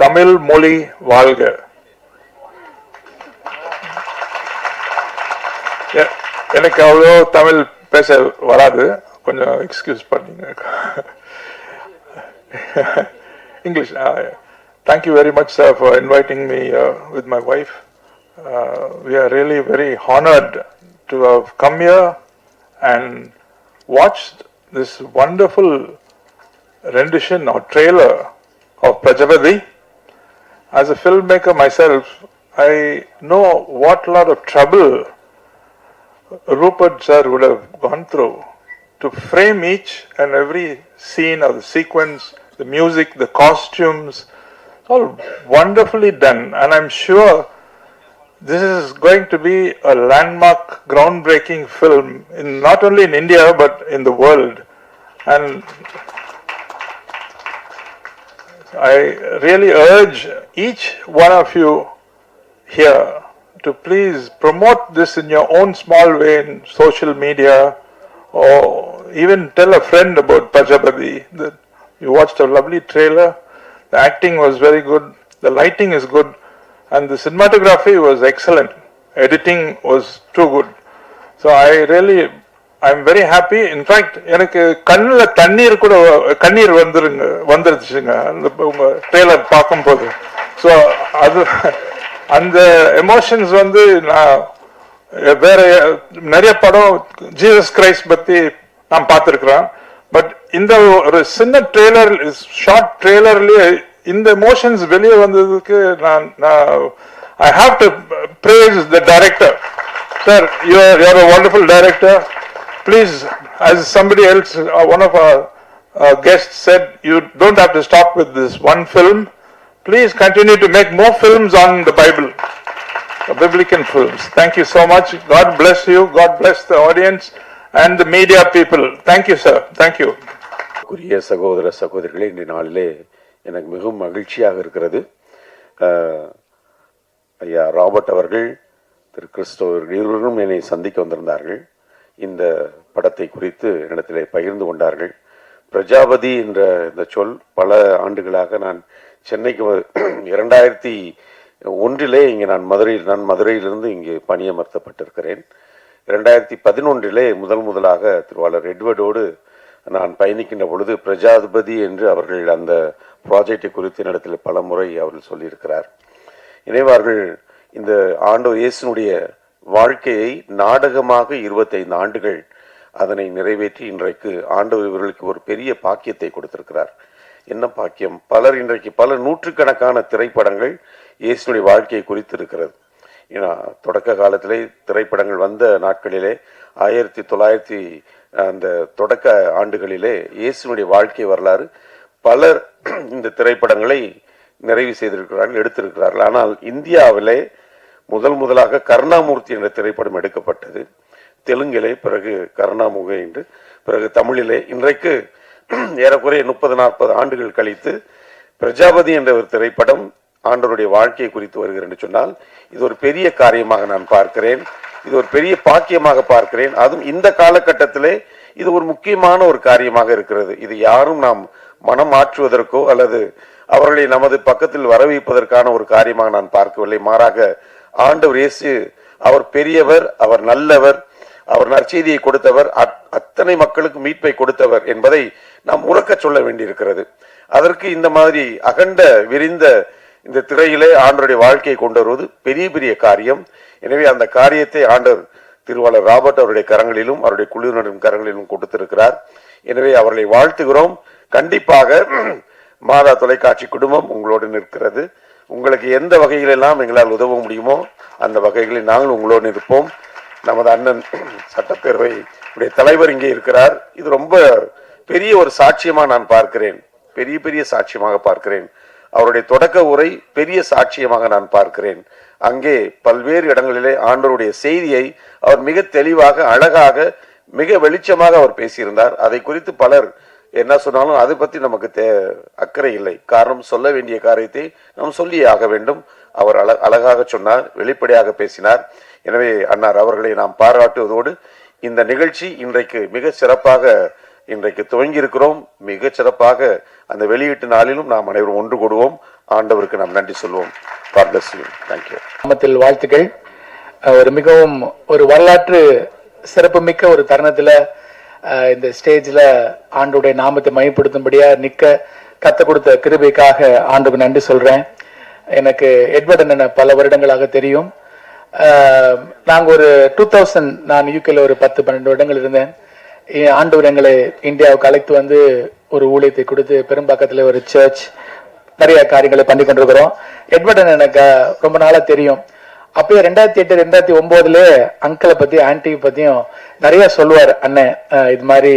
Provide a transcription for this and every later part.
தமிழ் மொழி வாழ்க. எனக்கு அவ்வளோ தமிழ் பேச வராது, கொஞ்சம் எக்ஸ்கியூஸ் பண்ணீங்க. English. Thank you very much, sir, for inviting me with my wife. We are really very honored to have come here and watched this wonderful rendition or trailer of Prajapati. As a filmmaker myself, I know what lot of trouble Rupert sir would have gone through to frame each and every scene or the sequence, the music, the costumes, all wonderfully done. And I'm sure this is going to be a landmark, groundbreaking film, not only in India but in the world. And I really urge each one of you here to please promote this in your own small way in social media, or even tell a friend about Prajapati that you watched a lovely trailer. The acting was very good, the lighting is good, and the cinematography was excellent. Editing was too good. So I'm very happy. In fact, எனக்கு கண்ணுல கண்ணீர் வந்துருச்சுங்க உங்க trailer பார்க்கும்போது. So அது அந்த emotions நான் வேற நிறைய படம் ஜீசஸ் கிரைஸ்ட் பத்தி நான் பார்த்துருக்கிறேன். பட் இந்த ஒரு சின்ன ட்ரெய்லர், ஷார்ட் ட்ரெய்லர்லயே இந்த எமோஷன்ஸ் வெளியே வந்ததுக்கு நான் I have to praise the director. Sir, you're a wonderful director. Please, as somebody else, one of our guests said, you don't have to stop with this one film. Please continue to make more films on the Bible, biblical films. Thank you so much. God bless you. God bless the audience and the media people. Thank you, sir. Thank you. குறிய சகோதர சகோதரிகளே, இந்த நாளிலே எனக்கு மிகவும் மகிழ்ச்சியாக இருக்கிறது. ஐயா ராபர்ட் அவர்கள், திரு கிறிஸ்டோவர் இருவரும் என்னை சந்திக்க வந்திருந்தார்கள். இந்த படத்தை குறித்து என்னிடத்திலே பகிர்ந்து கொண்டார்கள். பிரஜாபதி என்ற இந்த சொல் பல ஆண்டுகளாக நான் சென்னைக்கு 2001 இங்கே நான் மதுரையிலிருந்து இங்கே பணியமர்த்தப்பட்டிருக்கிறேன். 2011 முதலாக திருவாளர் எட்வர்டோடு நான் பயணிக்கின்ற பொழுது பிரஜாபதி என்று அவர்கள் அந்த ப்ராஜெக்டை குறித்து என்னிடத்தில் பல முறை அவர்கள் சொல்லியிருக்கிறார். இணைவார்கள் இந்த ஆண்டவர் இயேசுனுடைய வாழ்க்கையை நாடகமாக 25 ஆண்டுகள் அதனை நிறைவேற்றி இன்றைக்கு ஆண்டவர் இவர்களுக்கு ஒரு பெரிய பாக்கியத்தை கொடுத்திருக்கிறார். என்ன பாக்கியம்! இன்றைக்கு பல நூற்றுக்கணக்கான திரைப்படங்கள் இயேசுனுடைய வாழ்க்கையை குறித்து இருக்கிறது. ஏன்னா தொடக்க காலத்திலே திரைப்படங்கள் வந்த நாட்களிலே 1900 அந்த தொடக்க ஆண்டுகளிலே இயேசுனுடைய வாழ்க்கை வரலாறு பலர் இந்த திரைப்படங்களை நிறைவு செய்திருக்கிறார்கள், எடுத்திருக்கிறார்கள். ஆனால் இந்தியாவிலே முதலாக கருணாமூர்த்தி என்ற திரைப்படம் எடுக்கப்பட்டது. தெலுங்கிலே, பிறகு கருணாமுகை என்று, பிறகு தமிழிலே. இன்றைக்கு ஏறக்குறைய 30-40 ஆண்டுகள் கழித்து பிரஜாபதி என்ற ஒரு திரைப்படம் ஆண்டவருடைய வாழ்க்கையை குறித்து வருகிறது என்று சொன்னால் இது ஒரு பெரிய காரியமாக நான் பார்க்கிறேன். இது ஒரு பெரிய பாக்கியமாக பார்க்கிறேன். அதுவும் இந்த காலகட்டத்திலே இது ஒரு முக்கியமான ஒரு காரியமாக இருக்கிறது. இது யாரும் நாம் மனம் மாற்றுவதற்கோ அல்லது அவர்களை நமது பக்கத்தில் வரவைப்பதற்கான ஒரு காரியமாக நான் பார்க்கவில்லை. மாறாக ஆண்டவர் இயேசு அவர் பெரியவர், அவர் நல்லவர், அவர் நற்செய்தியை கொடுத்தவர், அத்தனை மக்களுக்கு மீட்பை கொடுத்தவர் என்பதை நாம் உறக்க சொல்ல வேண்டியிருக்கிறது. அதற்கு இந்த மாதிரி அகண்ட விரிந்த இந்த திரையிலே ஆண்டவருடைய வாழ்க்கையை கொண்டு வருவது பெரிய பெரிய காரியம். எனவே அந்த காரியத்தை ஆண்டவர் திருவாளர் ராபர்ட் அவருடைய கரங்களிலும் அவருடைய குழுவினரின் கரங்களிலும் கொடுத்திருக்கிறார். எனவே அவர்களை வாழ்த்துகிறோம். கண்டிப்பாக மாதா தொலைக்காட்சி குடும்பம் உங்களோடு நிற்கிறது. உங்களுக்கு எந்த வகையிலெல்லாம் எங்களால் உதவ முடியுமோ அந்த வகைகளில் நாங்கள் உங்களோடு இருப்போம். நமது அண்ணன் சட்டப்பேரவை தலைவர் இங்கே இருக்கிறார். இது ரொம்ப பெரிய ஒரு சாட்சியமாக நான் பார்க்கிறேன், பெரிய சாட்சியமாக பார்க்கிறேன். அவருடைய தொடக்க உரை பெரிய சாட்சியமாக நான் பார்க்கிறேன். அங்கே பல்வேறு இடங்களிலே ஆண்டவருடைய செய்தியை அவர் மிக தெளிவாக, அழகாக, மிக வெளிச்சமாக அவர் பேசியிருந்தார். அதை குறித்து பலர் என்ன சொன்னாலும் அதை பற்றி நமக்கு அக்கறை இல்லை. காரணம், சொல்ல வேண்டிய காரியத்தை நாம் சொல்லியே ஆக வேண்டும். அவர் அழகாக சொன்னார், வெளிப்படையாக பேசினார். எனவே அன்னார் அவர்களை நாம் பாராட்டுவதோடு இந்த நிகழ்ச்சி இன்றைக்கு மிக சிறப்பாக இன்றைக்கு துவங்கி இருக்கிறோம். மிக சிறப்பாக அந்த வெளியீட்டு நாளிலும் நாம் அனைவரும் ஒன்று கூடுவோம். ஆண்டவருக்கு நாம் நன்றி சொல்வோம். God bless you. Thank you. நாமத்தில் வாழ்த்துக்கள். ஒரு மிகவும் ஒரு வரலாற்று சிறப்புமிக்க ஒரு தருணத்துல இந்த ஸ்டேஜ்ல ஆண்டோடைய நாமத்தை மையப்படுத்தும்படியா நிக்க கத்த கொடுத்த கிருபைக்காக ஆண்டுக்கு நன்றி சொல்றேன். எனக்கு எட்வர்ட் அண்ணனை பல வருடங்களாக தெரியும். நாங்கள் ஒரு 2000 நான் யூகேல ஒரு 10-12 வருடங்கள் இருந்தேன். ஆண்டவர் எங்களை இந்தியாவுக்கு அழைத்து வந்து ஒரு ஊழியத்தை கொடுத்து பெரும்பாக்கத்தில் ஒரு சர்ச் நிறைய காரியங்களை பண்ணி கொண்டிருக்கிறோம். எட்வர்ட் அண்ணன் எனக்கு ரொம்ப நாளா தெரியும். அப்பயே 2008 2009 அங்கிளை பத்தி ஆன்டி பத்தியும் நிறைய சொல்லுவார். அண்ணன் இது மாதிரி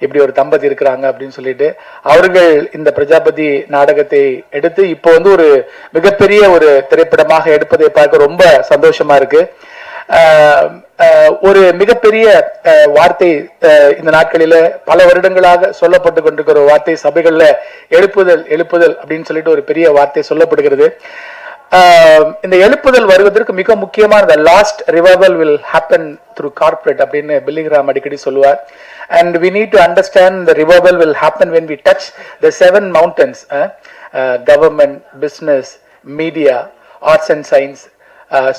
இப்படி ஒரு தம்பதி இருக்கிறாங்க அப்படின்னு சொல்லிட்டு அவர்கள் இந்த பிரஜாபதி நாடகத்தை எடுத்து இப்போ வந்து ஒரு மிகப்பெரிய ஒரு திரைப்படமாக எடுப்பதை பார்க்க ரொம்ப சந்தோஷமா இருக்கு. ஒரு மிகப்பெரிய வார்த்தை இந்த நாட்களில பல வருடங்களாக சொல்லப்பட்டு கொண்டிருக்கிற வார்த்தை சபைகள்ல எழுப்புதல் எழுப்புதல் அப்படின்னு சொல்லிட்டு ஒரு பெரிய வார்த்தை சொல்லப்படுகிறது. இந்த எழுப்புதல் வருவதற்கு மிக முக்கியமான last revival will happen through corporate அப்படின்னு பில்லிகிராம் அடிக்கடி சொல்லுவார். and we need to understand the revival will happen when we touch the 7 mountains, government, business, media, arts and science,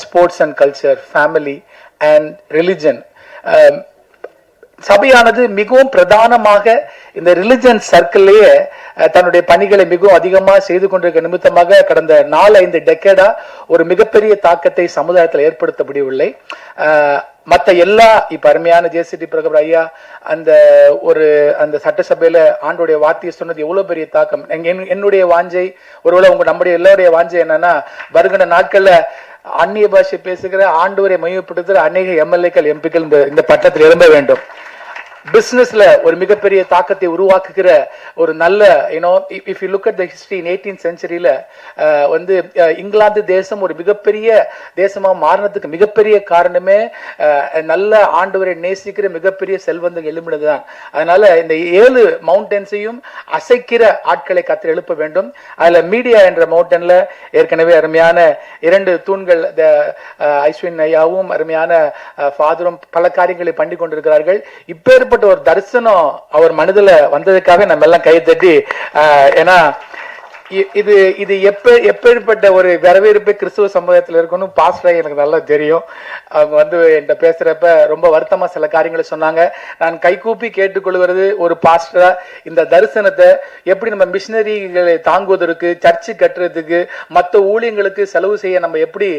sports and culture, family and religion. சபையானது மிகவும் பிரதானமாக இந்த religion சர்க்கிள்லயே தன்னுடைய பணிகளை மிகவும் அதிகமாக செய்து கொண்டிருக்க நிமித்தமாக கடந்த 4-5 டெக்கேடா ஒரு மிகப்பெரிய தாக்கத்தை சமுதாயத்தில் ஏற்படுத்த முடியவில்லை. மற்ற எல்லா இப்ப அருமையான ஜேசிடி பிரகபர் ஐயா அந்த சட்டசபையில ஆண்டோடைய வார்த்தையை சொன்னது எவ்வளவு பெரிய தாக்கம். என்னுடைய வாஞ்சை ஒருவேளை நம்முடைய எல்லாருடைய வாஞ்சை என்னன்னா வருகிற நாட்கள்ல அந்நிய பாஷை பேசுகிற ஆண்டவரை மையப்படுத்துகிற அநேக எம்எல்ஏக்கள் எம்பிக்கள் இந்த பட்டத்தில் எழும்ப வேண்டும். பிசினஸ்ல ஒரு மிகப்பெரிய தாக்கத்தை உருவாக்குகிற ஒரு நல்ல if you look at the history in 18th செஞ்சுரியில வந்து இங்கிலாந்து தேசம் ஒரு மிகப்பெரிய தேசமா மாறினதுக்கு மிகப்பெரிய காரணமே நல்ல ஆண்டவரை நேசிக்கிற மிகப்பெரிய செல்வந்தம் எழும்பினதுதான். அதனால இந்த 7 மவுண்டன்ஸையும் அசைக்கிற ஆட்களை கத்து எழுப்ப வேண்டும். அதுல மீடியா என்ற மவுண்டன்ல ஏற்கனவே அருமையான 2 தூண்கள் ஐஸ்வின் ஐயாவும் அருமையான ஃபாதரும் பல காரியங்களை பண்ணி கொண்டிருக்கிறார்கள். இப்ப ஒரு தரிசனம் அவர் மனதில் வந்ததுக்காக நம்ம எல்லாம் கை தட்டி, ஏன்னா இது எப்பேற்பட்ட ஒரு வரவேற்பு கிறிஸ்துவ சமுதாயத்தில் இருக்கணும் பாஸ்டர் எனக்கு நல்லா தெரியும். அவங்க வந்து என்கிட்ட பேசுறப்ப ரொம்ப வருத்தமா சில காரியங்களை சொன்னாங்க. நான் கைகூப்பி கேட்டுக்கொள்வது ஒரு பாஸ்டரா இந்த தரிசனத்தை எப்படி நம்ம மிஷினரிகளை தாங்குவதற்கு, சர்ச்சு கட்டுறதுக்கு, மற்ற ஊழியங்களுக்கு செலவு செய்ய நம்ம எப்படி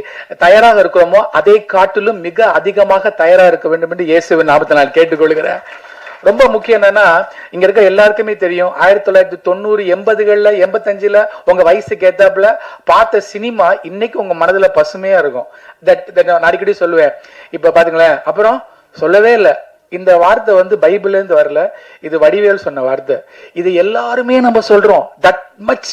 தயாராக இருக்கிறோமோ அதை காட்டிலும் மிக அதிகமாக தயாராக இருக்க வேண்டும் என்று இயேசுவின் நாமத்தை நான் கேட்டுக்கொள்கிறேன். ரொம்ப முக்கியம் என்னன்னா இங்க இருக்க எல்லாருக்குமே தெரியும் 1990 80களில் 85ல உங்க வயசுக்கு ஏத்தாப்புல பார்த்த சினிமா இன்னைக்கு உங்க மனதுல பசுமையா இருக்கும். நான் அடிக்கடி சொல்லுவேன். இப்ப பாத்தீங்களேன், அப்புறம் சொல்லவே இல்லை. இந்த வார்த்தை வந்து பைபிள்ல இருந்து வரல, இது வடிவேல் சொன்ன வார்த்தை. இது எல்லாருமே நம்ம சொல்றோம். That much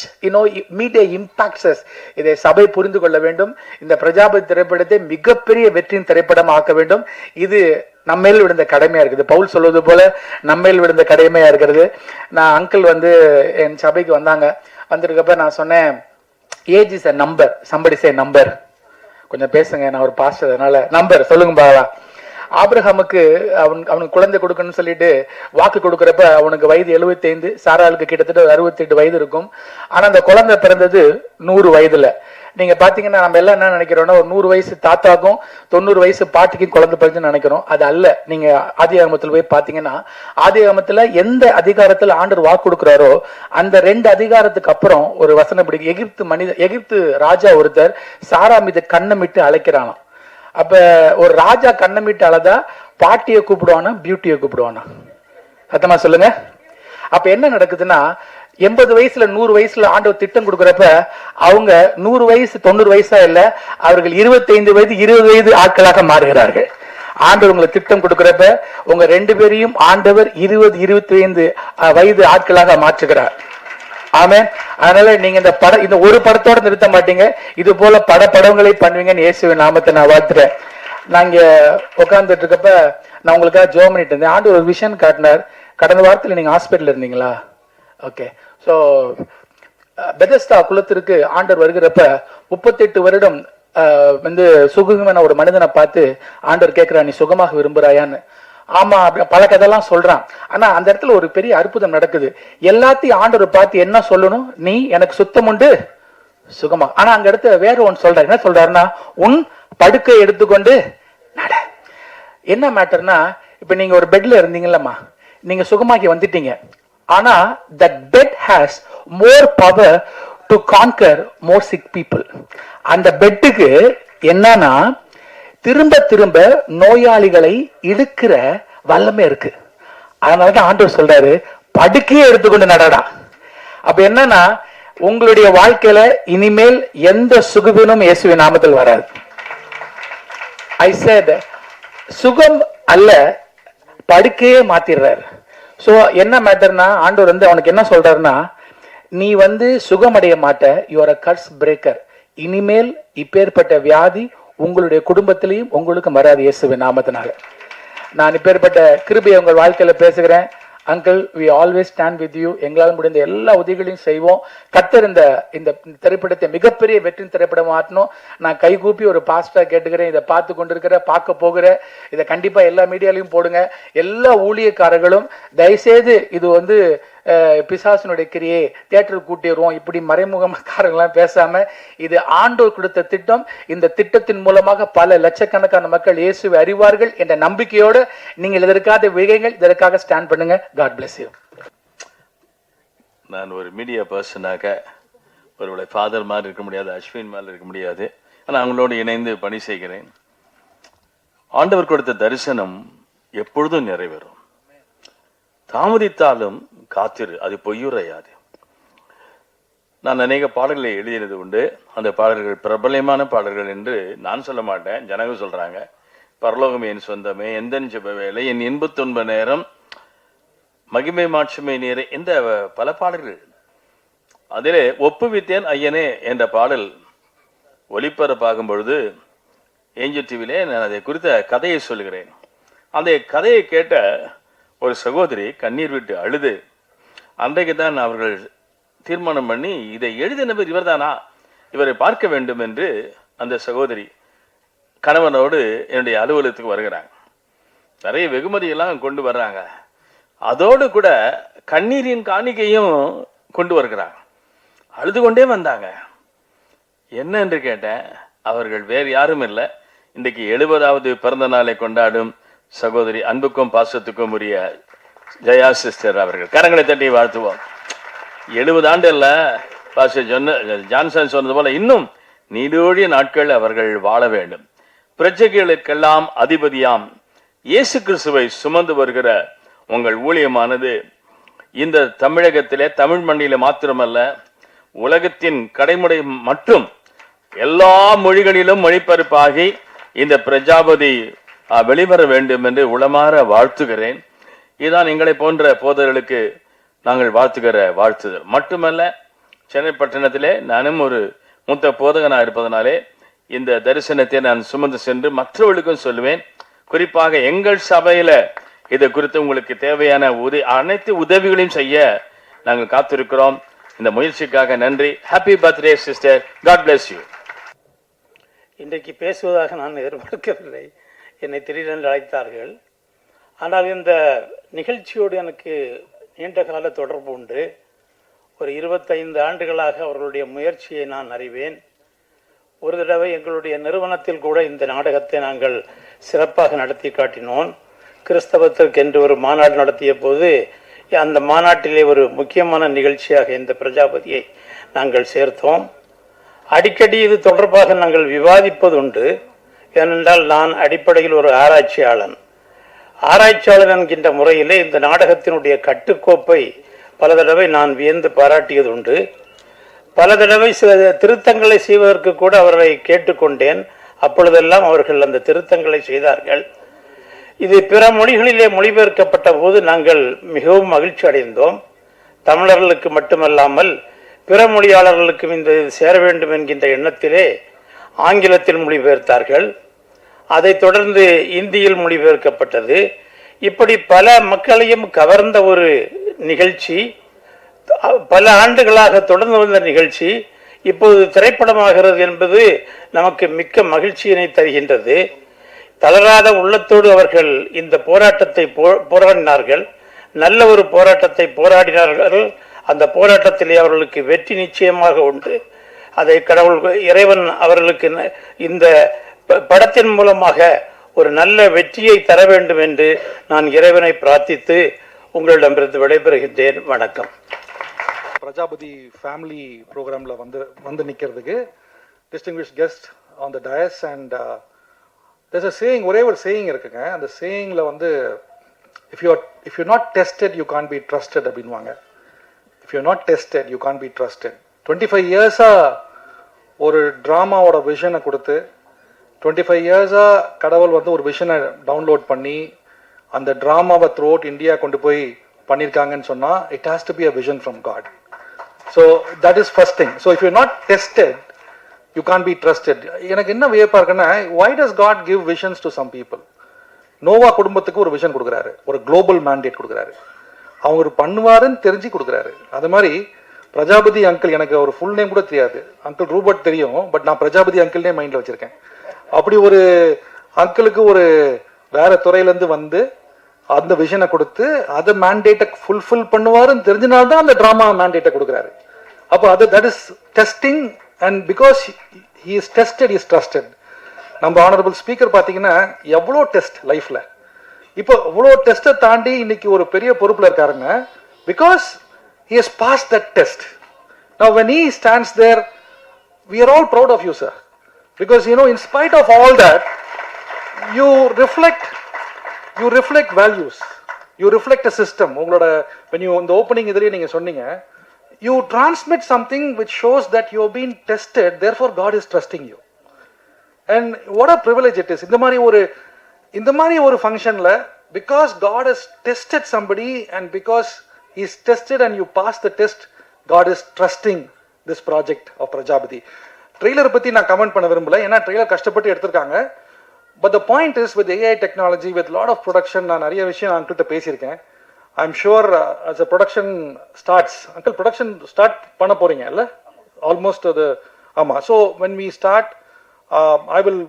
media impacts us. இதை சபை புரிந்து கொள்ள வேண்டும். இந்த பிரஜாபதி திரைப்படத்தை மிகப்பெரிய வெற்றியின் திரைப்படம் ஆக்க வேண்டும். இது நம்மேல் விழுந்த கடமையா இருக்குது. பவுல் சொல்வது போல நம்மேல் விழுந்த கடமையா இருக்கிறது. நான் அங்கிள் வந்து என் சபைக்கு வந்திருக்கப்ப நான் சொன்னேன், age is a number, somebody say number. கொஞ்சம் பேசுங்க, நான் ஒரு பாஸ்டர், அதனால நம்பர் சொல்லுங்க பாவா. ஆபிரகாமுக்கு அவனுக்கு குழந்தை கொடுக்கணும்னு சொல்லிட்டு வாக்கு கொடுக்கறப்ப அவனுக்கு வயது 75, சாராளுக்கு கிட்டத்தட்ட 68 வயது இருக்கும். ஆனா அந்த குழந்தை பிறந்தது 100 வயதுல. நீங்க பாத்தீங்கன்னா நம்ம எல்லாம் என்ன நினைக்கிறோம்னா ஒரு 100 வயசு தாத்தாக்கும் 90 வயசு பாட்டிக்கும் குழந்தை பிறந்துன்னு நினைக்கிறோம். அது அல்ல. நீங்க ஆதியாகமத்துல போய் பாத்தீங்கன்னா ஆதியாகமத்துல எந்த அதிகாரத்துல ஆண்டவர் வாக்கு கொடுக்கிறாரோ அந்த 2 அதிகாரத்துக்கு அப்புறம் ஒரு வசனம் பிடிக்கும். எகிப்து ராஜா ஒருத்தர் சாரா மீது கண்ணமிட்டு அழைக்கிறானாம். அப்ப ஒரு ராஜா கண்ணமிட்டு அழதா பாட்டியை கூப்பிடுவானா பியூட்டியை கூப்பிடுவானா? சத்தமா சொல்லுங்க. அப்ப என்ன நடக்குதுன்னா 80 வயசுல 100 வயசுல ஆண்டவர் திட்டம் கொடுக்கறப்ப அவங்க 100 வயசு 90 வயசா இல்ல, அவர்கள் 25 வயது 20 வயது ஆட்களாக மாறுகிறார்கள். ஆண்டவர் உங்களுக்கு திட்டம் கொடுக்கறப்ப உங்க 2 பேரையும் ஆண்டவர் 20-25 வயது ஆட்களாக மாற்றுகிறார். ஆமென். அதனால நீங்க இந்த ஒரு படத்தோட நிறுத்த மாட்டீங்க, இது போல படங்களை பண்ணுவீங்கன்னு இயேசுவின் நாமத்தை நான் வாழ்த்துறேன். நாங்க உட்கார்ந்துட்டு இருக்கப்ப நான் உங்களுக்காக ஜெபம் பண்ணிட்டு இருந்தேன். ஆண்டவர் ஒரு விஷயம் காட்டினார். கடந்த வாரத்தில் நீங்க ஹாஸ்பிட்டல் இருந்தீங்களா? ஓகே. ஸோ பெதஸ்தா குலத்திற்கு ஆண்டவர் வருகிறப்ப 38 வருடம் வந்து சுகமான ஒரு மனிதனை பார்த்து ஆண்டவர் கேட்கிறார், நீ சுகமாக விரும்புறாயான்னு. ஆமா பல கதையெல்லாம் சொல்றான். ஆனா அந்த இடத்துல ஒரு பெரிய அற்புதம் நடக்குது. எல்லாத்தையும் ஆண்டவர் பார்த்து என்ன சொல்லணும், நீ எனக்கு சுத்தம் உண்டு சுகமா. ஆனா அங்க இடத்துல வேற ஒன்று சொல்றாரு. என்ன சொல்றாருன்னா, உன் படுக்கை எடுத்துக்கொண்டு நட. என்ன மேட்டர்னா, இப்ப நீங்க ஒரு பெட்ல இருந்தீங்கல்லம்மா, நீங்க சுகமாக்கி வந்துட்டீங்க. ஆனா that bed has more power to conquer more sick people. அந்த பெட்டுக்கு என்னன்னா திரும்ப திரும்ப நோயாளிகளை இழுக்கிற வல்லமை இருக்கு. அதனாலதான் ஆண்டவர் சொல்றாரு, படுக்கையே எடுத்துக்கொண்டு நடடா. அப்ப என்னன்னா, உங்களுடைய வாழ்க்கையில இனிமேல் எந்த சுகவீனம் இயேசுவின் நாமத்தில் வராது. I said, சுகம் அல்ல, படுக்கையே மாத்திடுறாரு. சோ என்ன மேட்டர்னா, ஆண்டவர் அவனுக்கு என்ன சொல்றாருன்னா, நீ சுகமடைய மாட்ட, you are a curse breaker. இனிமேல் இப்பேற்பட்ட வியாதி உங்களுடைய குடும்பத்திலையும் உங்களுக்கு வராது இயேசுவின் நாமத்தினால. நான் இப்பேற்பட்ட கிருபையை உங்கள் வாழ்க்கையில பேசுகிறேன். Uncle, we always stand with you. எங்களால் முடிந்த எல்லா உதவிகளையும் செய்வோம். கர்த்தர் இந்த திரைப்படத்தை மிகப்பெரிய வெற்றி திரைப்படம் ஆட்டணும். நான் கைகூப்பி ஒரு பாஸ்டா கேட்டுக்கிறேன். இதை பார்த்து கொண்டிருக்கிற, பார்க்க போகிற, இதை கண்டிப்பா எல்லா மீடியாலையும் போடுங்க. எல்லா ஊழியக்காரர்களும் தயவுசெய்து இது பிசாசனுடைய கிரியை, தியேட்டருக்கு கூட்டிடுவோம் இப்படி மறைமுகக்காரங்களாம் பேசாம, இது ஆண்டோர் கொடுத்த திட்டம். இந்த திட்டத்தின் மூலமாக பல லட்சக்கணக்கான மக்கள் இயேசுவை அறிவார்கள் என்ற நம்பிக்கையோடு நீங்கள் இதற்காக விகைகள், இதற்காக ஸ்டாண்ட் பண்ணுங்க. God bless you. நான் ஒரு மீடியா பர்சனாக ஒருவேளை ஃபாதர் மாதிரி இருக்க முடியாது, அஸ்வின் மாதிரி இருக்க முடியாது. ஆனால் அவங்களோடு இணைந்து பணி செய்கிறேன். ஆண்டவர் கொடுத்த தரிசனம் எப்பொழுதும் நிறைவேறும். தாமதித்தாலும் காத்திரு, அது பொய்யுரையாது. நான் அநேக பாடல்களை எழுதினது உண்டு. அந்த பாடல்கள் பிரபலமான பாடல்கள் என்று நான் சொல்ல மாட்டேன், ஜனங்க சொல்றாங்க. பரலோகம் என் சொந்தமே, எந்த ஜெப வேலை, என் இன்பத் துன்ப நேரம், மகிமை மாட்சிமை நேரே, இந்த பல பாடல்கள். அதிலே ஒப்புவித்தேன் ஐயனே என்ற பாடல் ஒளிபரப்பாகும் பொழுது ஏஞ்சல் டிவிலே நான் அதை குறித்த கதையை சொல்லுகிறேன். அந்த கதையை கேட்ட ஒரு சகோதரி கண்ணீர் விட்டு அழுது, அன்றைக்கு தான் அவர்கள் தீர்மானம் பண்ணி, இதை எழுதினவர் இவர்தானா, இவரை பார்க்க வேண்டும் என்று அந்த சகோதரி கணவனோடு என்னுடைய அலுவலகத்துக்கு வருகிறாங்க. நிறைய வெகுமதியெல்லாம் கொண்டு வர்றாங்க. அதோடு கூட கண்ணீரின் காணிக்கையும் கொண்டு வருகிறாங்க. அழுது கொண்டே வந்தாங்க. என்ன என்று கேட்டேன். அவர்கள் வேறு யாரும் இல்லை, இன்றைக்கு 70வது பிறந்த நாளை கொண்டாடும் சகோதரி, அன்புக்கும் பாசத்துக்கும் உரிய ஜெயா சிஸ்டர் அவர்கள். கரங்களை தட்டி வாழ்த்துவோம். 70 ஆண்டு இல்ல, பாஸ்டர் ஜான்சன் சொன்னது போல இன்னும் நீடூழிய நாட்கள் அவர்கள் வாழ வேண்டும். பிரஜைகளுக்கெல்லாம் அதிபதியாம் இயேசு கிறிஸ்துவை சுமந்து வருகிற உங்கள் ஊழியமானது இந்த தமிழகத்திலே, தமிழ் மண்ணிலே மாத்திரமல்ல, உலகத்தின் கடைமுறை மற்றும் எல்லா மொழிகளிலும் மொழிபெயர்ப்பாகி இந்த பிரஜாபதி வெளிவர வேண்டும் என்று உளமாற வாழ்த்துகிறேன். இதுதான் எங்களை போன்ற போதர்களுக்கு நாங்கள் வாழ்த்துகிற வாழ்த்துதல். மட்டுமல்ல, சென்னை பட்டணத்திலே நானும் ஒரு மூத்த போதகனாக இருப்பதனாலே இந்த தரிசனத்தை நான் சுமந்து சென்று மற்றவர்களுக்கும் சொல்லுவேன். குறிப்பாக எங்கள் சபையில இது குறித்து உங்களுக்கு தேவையான அனைத்து உதவிகளையும் செய்ய நாங்கள் காத்திருக்கிறோம். இந்த முயற்சிக்காக நன்றி. Happy birthday sister. God bless you. இன்றைக்கு பேசுவதாக நான் எதிர்பார்க்கவில்லை. என்னை திடீரென்று அழைத்தார்கள். ஆனால் இந்த நிகழ்ச்சியோடு எனக்கு நீண்ட கால தொடர்பு உண்டு. ஒரு 25 ஆண்டுகளாக அவர்களுடைய முயற்சியை நான் அறிவேன். ஒரு தடவை எங்களுடைய நிறுவனத்தில் கூட இந்த நாடகத்தை நாங்கள் சிறப்பாக நடத்தி காட்டினோம். கிறிஸ்தவத்திற்கென்று ஒரு மாநாடு நடத்திய போது அந்த மாநாட்டிலே ஒரு முக்கியமான நிகழ்ச்சியாக இந்த பிரஜாபதியை நாங்கள் சேர்த்தோம். அடிக்கடி இது தொடர்பாக நாங்கள் விவாதிப்பதுண்டு. ஏனென்றால் நான் அடிப்படையில் ஒரு ஆராய்ச்சியாளன் என்கின்ற முறையிலே இந்த நாடகத்தினுடைய கட்டுக்கோப்பை பல தடவை நான் வியந்து பாராட்டியது உண்டு. பல தடவை சில திருத்தங்களை செய்வதற்கு கூட அவர்களை கேட்டுக்கொண்டேன். அப்பொழுதெல்லாம் அவர்கள் அந்த திருத்தங்களை செய்தார்கள். இது பிற மொழிகளிலே மொழிபெயர்க்கப்பட்ட போது நாங்கள் மிகவும் மகிழ்ச்சி அடைந்தோம். தமிழர்களுக்கு மட்டுமல்லாமல் பிற மொழியாளர்களுக்கும் இந்த சேர வேண்டும் என்கின்ற எண்ணத்திலே ஆங்கிலத்தில் மொழிபெயர்த்தார்கள். அதைத் தொடர்ந்து இந்தியில் மொழிபெயர்க்கப்பட்டது. இப்படி பல மக்களையும் கவர்ந்த ஒரு நிகழ்ச்சி, பல ஆண்டுகளாக தொடர்ந்து வந்த நிகழ்ச்சி இப்போது திரைப்படமாகிறது என்பது நமக்கு மிக்க மகிழ்ச்சியினை தருகின்றது. தளராத உள்ளத்தோடு அவர்கள் இந்த போராட்டத்தை போராடினார்கள். நல்ல ஒரு போராட்டத்தை போராடினார்கள். அந்த போராட்டத்திலே அவர்களுக்கு வெற்றி நிச்சயமாக உண்டு. அதை கடவுள் இறைவன் அவர்களுக்கு இந்த படத்தின் மூலமாக ஒரு நல்ல வெற்றியை தர வேண்டும் என்று நான் இறைவனை பிரார்த்தித்து உங்களிடமிருந்து விடைபெறுகின்றேன். வணக்கம். பிரஜாபதி ஃபேமிலி ப்ரோக்ராமில் வந்து நிற்கிறதுக்கு distinguished guest on the dais and there's a saying, ஒரே ஒரு சேயிங் இருக்குங்க. அந்த சேயிங்கில் வந்து if you're not tested you can't be trusted அப்படின்வாங்க. if you're not tested you can't be trusted. 25 இயர்ஸாக ஒரு ட்ராமாவோட விஷனை கொடுத்து 25 இயர்ஸாக கடவுள் வந்து ஒரு விஷனை டவுன்லோட் பண்ணி அந்த ட்ராமாவை த்ரூ அவுட் இந்தியா கொண்டு போய் பண்ணியிருக்காங்கன்னு சொன்னால் it has to be a vision from God. So that is first thing. So if you're not tested you can't be trusted. எனக்கு என்ன வியப்பாக இருக்குன்னா, why does God give visions to some people? Noah குடும்பத்துக்கு ஒரு விஷன் கொடுக்குறாரு, ஒரு global mandate கொடுக்குறாரு, அவங்க பண்ணுவாருன்னு தெரிஞ்சு கொடுக்குறாரு. அது மாதிரி பிரஜாபதி அங்கிள், எனக்கு ஒரு ஃபுல் நேம் கூட தெரியாது, அங்கிள் ரூபர்ட் தெரியும், பட் நான் பிரஜாபதி அங்கிள்னே மைண்டில் வச்சுருக்கேன். அப்படி ஒரு அங்கிளுக்கு ஒரு வேற துறையிலேருந்து வந்து அந்த விஷனை கொடுத்து அதை மேண்டேட்டை ஃபுல்ஃபில் பண்ணுவாருன்னு தெரிஞ்சினால்தான் அந்த ட்ராமா மேண்டேட்டை கொடுக்குறாரு. அப்போ அது that is testing, and because he is tested is trusted. நம்ம ஆனரபிள் ஸ்பீக்கர் பார்த்தீங்கன்னா எவ்வளோ டெஸ்ட் லைஃப்பில், இப்போ இவ்வளோ டெஸ்ட்டை தாண்டி இன்னைக்கு ஒரு பெரிய பொறுப்பில் இருக்காருங்க. Because he has passed that test. Now when he stands there, we are all proud of you, sir, because you know, in spite of all that, you reflect values, you reflect a system. உங்களோட when you in the opening இதிலே நீங்க சொன்னீங்க, you transmit something which shows that you have been tested, therefore God is trusting you. And what a privilege it is. இந்த மாதிரி ஒரு ஃபங்க்ஷன்ல, because God has tested somebody and because he is tested and you pass the test, God is trusting this project of Prajapati. Trailer பத்தி நான் comment பண்ண விரும்பல, ஏன்னா trailer கஷ்டப்பட்டு எடுத்திருக்காங்க. But the point is, with AI technology, with lot of production, நான் நிறைய விஷயம் அங்கிள்கிட்ட பேசியிருக்கேன். I'm sure as a production starts, uncle production start பண்ண போறீங்க இல்ல, almost the ஆமா. So when we start, I will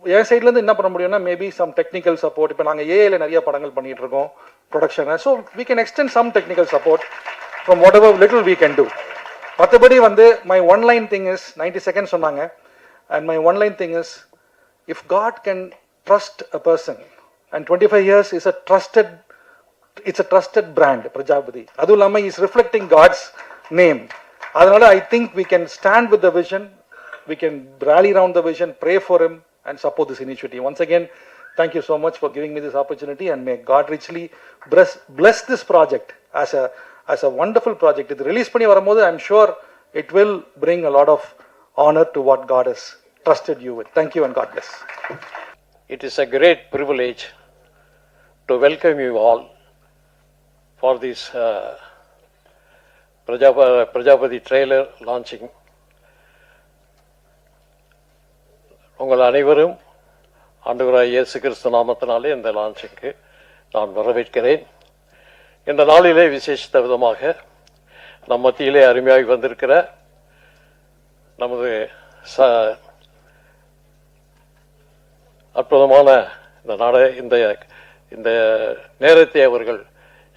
என் சைட்ல இருந்து என்ன பண்ண முடியும்னா, மேபி சம் டெக்னிக்கல் சப்போர்ட். இப்போ நாங்கள் ஏஐல நிறைய படங்கள் பண்ணிட்டு இருக்கோம் ப்ரொடக்ஷனை. So we can extend some technical support from whatever little we can do. மற்றபடி வந்து my one line thing is 90 seconds சொன்னாங்க, and my one line thing is, if God can trust a person, and 25 years is it's a trusted brand, Prajapati. அதுவும் இல்லாமல் is reflecting God's name. அதனால I think we can stand with the vision, we can rally around the vision, pray for him and support this initiative. Once again, thank you so much for giving me this opportunity, and may God richly bless this project as a wonderful project. It release பண்ணி வரும்போது I'm sure it will bring a lot of honor to what God has trusted you with. Thank you and God bless. It is a great privilege to welcome you all for this Prajapati trailer launching. உங்கள் அனைவரும் ஆண்டவராய் இயேசு கிறிஸ்து நாமத்தினாலே இந்த லான்ச்சிங்க்கு நான் வரவேற்கிறேன். இந்த நாளிலே விசேஷித்த விதமாக நம் மத்தியிலே அருமையாகி வந்திருக்கிற நமது அற்புதமான இந்த நேரத்தை அவர்கள்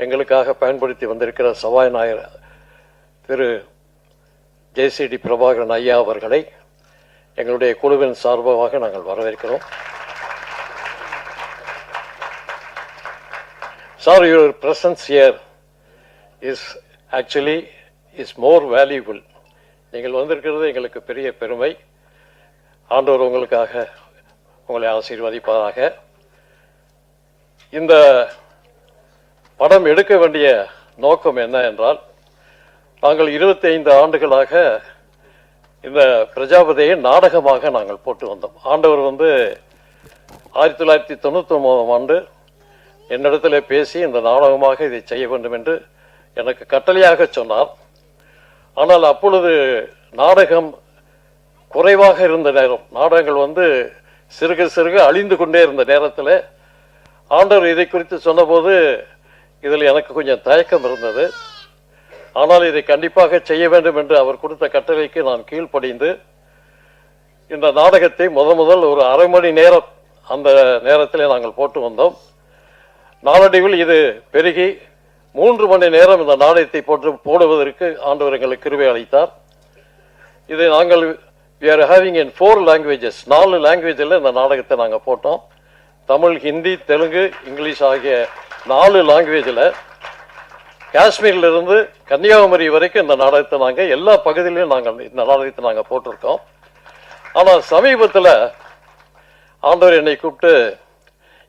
எங்களுக்காக பயன்படுத்தி வந்திருக்கிற சபாநாயகர் திரு ஜேசிடி பிரபாகரன் ஐயா அவர்களை எங்களுடைய குழுவின் சார்பாக நாங்கள் வரவேற்கிறோம். Sir, your presence here is more valuable. நீங்கள் வந்திருக்கிறது எங்களுக்கு பெரிய பெருமை. ஆண்டவர் உங்களை ஆசீர்வதிப்பதாக. இந்த படம் எடுக்க வேண்டிய நோக்கம் என்ன என்றால், நாங்கள் 25 ஆண்டுகளாக இந்த பிரஜாபதியை நாடகமாக நாங்கள் போட்டு வந்தோம். ஆண்டவர் 1999ஆம் ஆண்டு என்னிடத்தில் பேசி இந்த நாடகமாக இதை செய்ய வேண்டும் என்று எனக்கு கட்டளையாக சொன்னார். ஆனால் அப்பொழுது நாடகம் குறைவாக இருந்த நேரம், நாடகங்கள் சிறுக சிறுக அழிந்து கொண்டே இருந்த நேரத்தில் ஆண்டவர் இதை குறித்து சொன்னபோது இதில் எனக்கு கொஞ்சம் தயக்கம் இருந்தது. ஆனால் இதை கண்டிப்பாக செய்ய வேண்டும் என்று அவர் கொடுத்த கட்டளைக்கு நான் கீழ்ப்படிந்து இந்த நாடகத்தை முதல் ஒரு அரை மணி நேரம் அந்த நேரத்திலே நாங்கள் போட்டு வந்தோம். நாளடைவில் இது பெருகி 3 மணி நேரம் இந்த நாடகத்தை போடுவதற்கு ஆண்டவர் எங்களுக்கு கிருபை அளித்தார். இது நாங்கள் we are having in 4 languages, 4 லாங்குவேஜில் இந்த நாடகத்தை நாங்கள் போட்டோம். தமிழ், ஹிந்தி, தெலுங்கு, இங்கிலீஷ் ஆகிய 4 லாங்குவேஜில் காஷ்மீரிலிருந்து கன்னியாகுமரி வரைக்கும் இந்த நாடகத்தை நாங்கள் எல்லா பகுதியிலையும் நாங்கள் இந்த நாடகத்தை நாங்கள் போட்டிருக்கோம். ஆனால் சமீபத்தில் ஆண்டவர் என்னை கூப்பிட்டு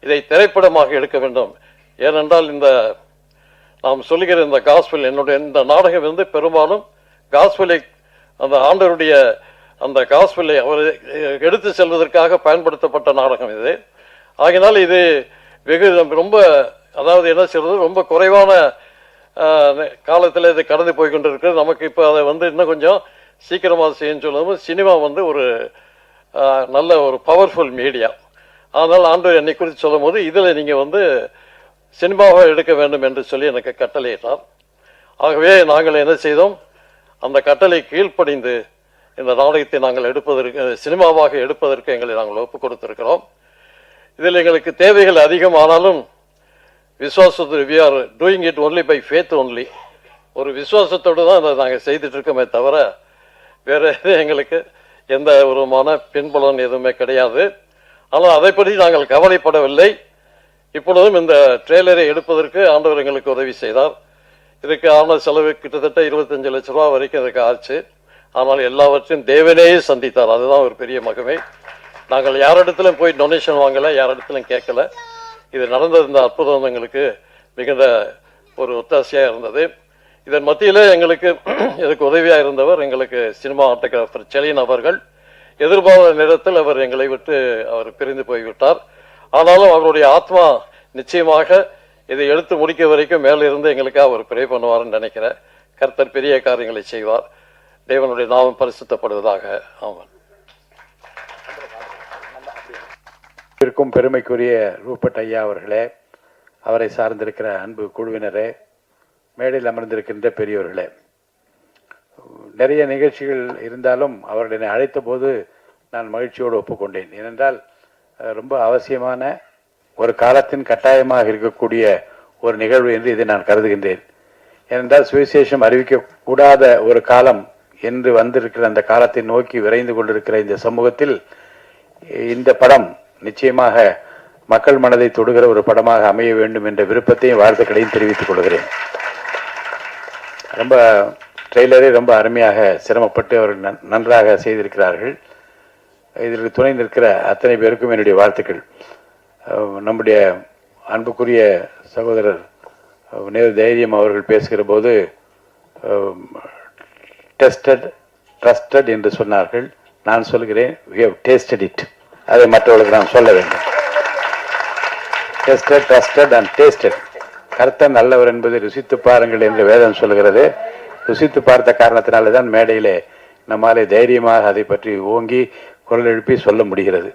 இதை திரைப்படமாக எடுக்க வேண்டும். ஏனென்றால் இந்த நாம் சொல்லுகிற இந்த காஸ்பல், என்னுடைய இந்த நாடகம் வந்து பெரும்பாலும் காஸ்பலை, அந்த ஆண்டவருடைய அந்த காஸ்பலை அவர் எடுத்து செல்வதற்காக பயன்படுத்தப்பட்ட நாடகம் இது. ஆகினால் இது வெகு ரொம்ப, அதாவது என்ன சொல்றது, ரொம்ப குறைவான காலத்தில் இது கடந்து போய் கொண்டிருக்கிறது. நமக்கு இப்போ அதை வந்து இன்னும் கொஞ்சம் சீக்கிரமாக செய்யணும்னு சொல்லும்போது சினிமா வந்து ஒரு நல்ல ஒரு பவர்ஃபுல் மீடியா. அதனால் ஆண்டவர் என்னை குறித்து சொல்லும் போது இதில் நீங்கள் வந்து சினிமாவை எடுக்க வேண்டும் என்று சொல்லி எனக்கு கட்டளையிட்டார். ஆகவே நாங்கள் என்ன செய்தோம், அந்த கட்டளை கீழ்ப்படிந்து இந்த நாடகத்தை நாங்கள் எடுப்பதற்கு, சினிமாவாக எடுப்பதற்கு எங்களை நாங்கள் ஒப்புக் கொடுத்திருக்கிறோம். இதில் எங்களுக்கு தேவைகள் அதிகமானாலும் விசுவாசத்தோடு we are doing it only by faith only. ஒரு விசுவாசத்தோடு தான் அதை நாங்கள் செய்துட்டு இருக்கோமே தவிர வேறு எங்களுக்கு எந்த விதமான பின்புலன் எதுவுமே கிடையாது. ஆனால் அதை பற்றி நாங்கள் கவலைப்படவில்லை. இப்பொழுதும் இந்த ட்ரெய்லரை எடுப்பதற்கு ஆண்டவர் எங்களுக்கு உதவி செய்தார். இதுக்கு ஆன செலவு கிட்டத்தட்ட 25 லட்சம் ரூபா வரைக்கும் இதுக்கு ஆச்சு. ஆனால் எல்லாவற்றையும் தேவனே சந்தித்தார். அதுதான் ஒரு பெரிய மகிமை. நாங்கள் யாரிடத்திலும் போய் டொனேஷன் வாங்கலை, யாரிடத்திலும் கேட்கல. இது நடந்தது இந்த அற்புதம் எங்களுக்கு மிகுந்த ஒரு ஒத்தாசையாக இருந்தது. இதன் மத்தியில் எங்களுக்கு இதுக்கு உதவியாக இருந்தவர் எங்களுக்கு சினிமா ஆட்டோகிராஃபர் செலின் அவர்கள். எதிர்பாராத நேரத்தில் அவர் எங்களை விட்டு அவர் பிரிந்து போய்விட்டார். ஆனாலும் அவருடைய ஆத்மா நிச்சயமாக இதை எடுத்து முடிக்க வரைக்கும் மேலிருந்து எங்களுக்காக அவர் ப்ரே பண்ணுவார்னு நினைக்கிறேன். கர்த்தர் பெரிய காரியங்களை செய்வார். தேவனுடைய நாமம் பரிசுத்தப்படுவதாக. ஆமாம். இருக்கும் பெருமைக்குரிய ரூபட் ஐயா அவர்களே, அவரை சார்ந்திருக்கிற அன்பு குழுவினரே, மேடையில் அமர்ந்திருக்கின்ற பெரியோர்களே, நிறைய நிகழ்ச்சிகள் இருந்தாலும் அவர்களை அழைத்த போது நான் மகிழ்ச்சியோடு ஒப்புக்கொண்டேன். ஏனென்றால் ரொம்ப அவசியமான ஒரு காலத்தின் கட்டாயமாக இருக்கக்கூடிய ஒரு நிகழ்வு என்று இதை நான் கருதுகின்றேன். ஏனென்றால் சுவிசேஷம் அறிவிக்கக்கூடாத ஒரு காலம் என்று வந்திருக்கிற அந்த காலத்தை நோக்கி விரைந்து கொண்டிருக்கிற இந்த சமூகத்தில் இந்த படம் நிச்சயமாக மக்கள் மனதை தொடுகிற ஒரு படமாக அமைய வேண்டும் என்ற விருப்பத்தையும் வாழ்த்துக்களையும் தெரிவித்துக் கொள்கிறேன். ரொம்ப ட்ரெய்லரே ரொம்ப அருமையாக சிரமப்பட்டு அவர் நன்றாக செய்திருக்கிறார்கள். இதற்கு துணை நிற்கிற அத்தனை பேருக்கும் என்னுடைய வாழ்த்துக்கள். நம்முடைய அன்புக்குரிய சகோதரர் நேரு தைரியம் அவர்கள் பேசுகிற போது டெஸ்டட் ட்ரஸ்டட் என்று சொன்னார்கள். நான் சொல்கிறேன் we have tasted it. அதை மற்றவர்களுக்கு நாம் சொல்ல வேண்டும். Tested trusted and tasted. கர்த்தர் நல்லவர் என்பதை ருசித்து பாருங்கள் என்று வேதம் சொல்கிறது. ருசித்து பார்த்த காரணத்தினால தான் மேடையிலே நம்மாலே தைரியமாக அதை பற்றி ஓங்கி குரல் எழுப்பி சொல்ல முடிகிறது.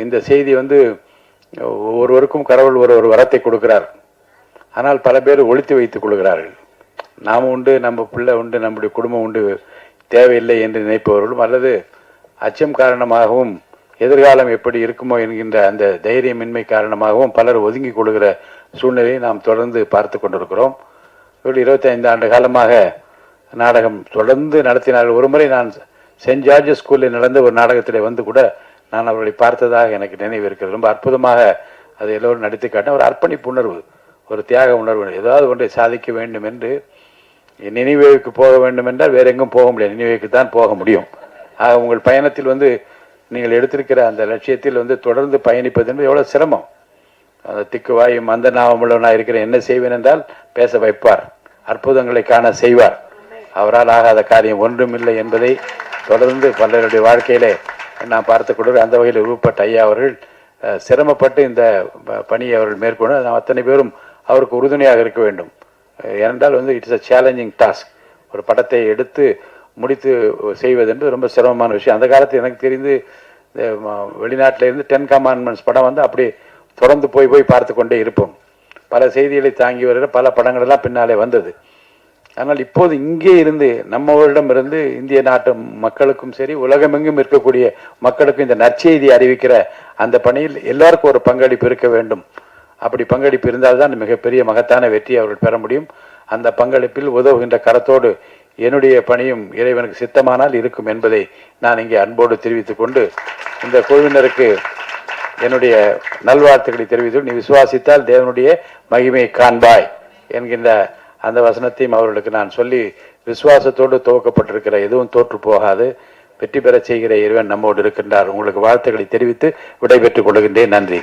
இந்த செய்தி வந்து ஒவ்வொருவருக்கும் கடவுள் ஒரு வரத்தை கொடுக்கிறார். ஆனால் பல பேர் ஒழித்து வைத்துக் கொள்கிறார்கள். நாம் உண்டு, நம்ம பிள்ளை உண்டு, நம்முடைய குடும்பம் உண்டு, தேவையில்லை என்று நினைப்பவர்களும், அல்லது அச்சம் காரணமாகவும் எதிர்காலம் எப்படி இருக்குமோ என்கின்ற அந்த தைரியமின்மை காரணமாகவும் பலர் ஒதுங்கி கொள்கிற சூழ்நிலையை நாம் தொடர்ந்து பார்த்து கொண்டிருக்கிறோம். 25 ஆண்டு காலமாக நாடகம் தொடர்ந்து நடத்தினார்கள். ஒரு முறை நான் சென்ட் ஜார்ஜஸ் ஸ்கூலில் நடந்த ஒரு நாடகத்தில் வந்து கூட நான் அவர்களை பார்த்ததாக எனக்கு நினைவு இருக்கிறது. ரொம்ப அற்புதமாக அதை எல்லோரும் நடித்து காட்டின ஒரு அர்ப்பணிப்பு உணர்வு, ஒரு தியாக உணர்வு. ஏதாவது ஒன்றை சாதிக்க வேண்டும் என்று நினைவேவுக்கு போக வேண்டும் என்றால் வேற எங்கும் போக முடியாது, நினைவேவுக்கு தான் போக முடியும். ஆக உங்கள் பயணத்தில் வந்து நீங்கள் எடுத்திருக்கிற அந்த லட்சியத்தில் வந்து தொடர்ந்து பயணிப்பது என்பது எவ்வளோ சிரமம். அந்த திக்கு வாயும் அந்த நாவமுள்ளவனாக இருக்கிற என்ன செய்வேன் என்றால் பேச வைப்பார், அற்புதங்களை காண செய்வார். அவரால் ஆகாத காரியம் ஒன்றுமில்லை என்பதை தொடர்ந்து பலருடைய வாழ்க்கையிலே நான் பார்த்து கொண்டு அந்த வகையில் ரூபட் ஐயா அவர்கள் சிரமப்பட்டு இந்த பணியை அவர்கள் மேற்கொண்டு நாம் அத்தனை பேரும் அவருக்கு உறுதுணையாக இருக்க வேண்டும். ஏனென்றால் வந்து இட்ஸ் அ சேலஞ்சிங் டாஸ்க். ஒரு படத்தை எடுத்து முடித்து செய்வது என்று ரொம்ப சிரமமான விஷயம். அந்த காலத்தில் எனக்கு தெரிந்து வெளிநாட்டில் இருந்து 10 Commandments படம் வந்து அப்படி தொடர்ந்து போய் பார்த்து கொண்டே இருப்போம். பல செய்திகளை தாங்கி வருகிற பல படங்கள் எல்லாம் பின்னாலே வந்தது. ஆனால் இப்போது இங்கே இருந்து நம்மவரிடம் இருந்து இந்திய நாட்டு மக்களுக்கும் சரி உலகமெங்கும் இருக்கக்கூடிய மக்களுக்கும் இந்த நற்செய்தி அறிவிக்கிற அந்த பணியில் எல்லாருக்கும் ஒரு பங்களிப்பு இருக்க வேண்டும். அப்படி பங்களிப்பு இருந்தால்தான் மிகப்பெரிய மகத்தான வெற்றி அவர்கள் பெற முடியும். அந்த பங்களிப்பில் உதவுகின்ற கரத்தோடு என்னுடைய பணியும் இறைவனுக்கு சித்தமானால் இருக்கும் என்பதை நான் இங்கே அன்போடு தெரிவித்துக் கொண்டு இந்த குழுவினருக்கு என்னுடைய நல்வாழ்த்துக்களை தெரிவித்து, நீ விசுவாசித்தால் தேவனுடைய மகிமையை காண்பாய் என்கின்ற அந்த வசனத்தையும் அவர்களுக்கு நான் சொல்லி, விசுவாசத்தோடு துவக்கப்பட்டிருக்கிற எதுவும் தோற்று போகாது, வெற்றி பெற செய்கிற இறைவன் நம்மோடு இருக்கின்றார். உங்களுக்கு வாழ்த்துக்களை தெரிவித்து விடைபெற்றுக் கொள்கின்றேன். நன்றி.